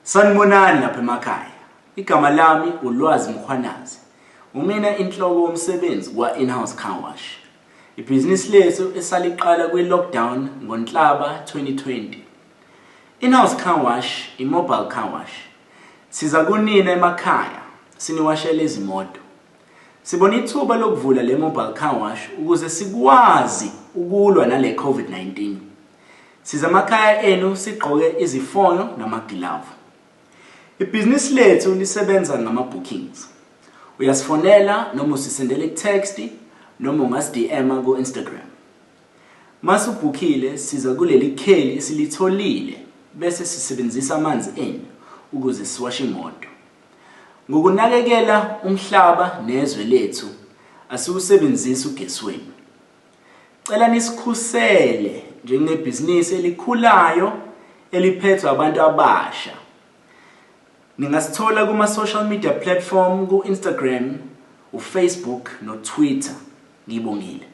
Sanibonani lapha emakhaya. Igama lami uLwazi Mkhwanazi. Umina inhloko womsebenzi kwa-in-house car wash. Ibhizinisi lethu esaliqala kwi-lockdown ngoNhlaba 2020. In-house car wash, i-mobile car wash. Siza kunina emakhaya, siniwashele izimoto. Sibona ithuba lokuvula le mobile car wash ukuze sikwazi ukulwa nale COVID-19. Siza emakhaya enu sigqoke izifonyo namagilavu. Ibhizinisi lethu lisebenza ngama-bookings. Uyasifonela noma usisendele i-text noma ungasi-DM ku-Instagram. Mase ubhukhile siza kuleli kheli esilitholile bese sisebenzisa amanzi enu ukuze siwashe imoto. Ngokunakekela umhlaba nezwe lethu asiwusebenzisi ugesi wenu. Cela nisikhusele njengebhizinisi elikhulayo eliphethwe abantu abasha. Ningasithola kuma-social media platform ku-Instagram, uFacebook noTwitter. Ngibongile.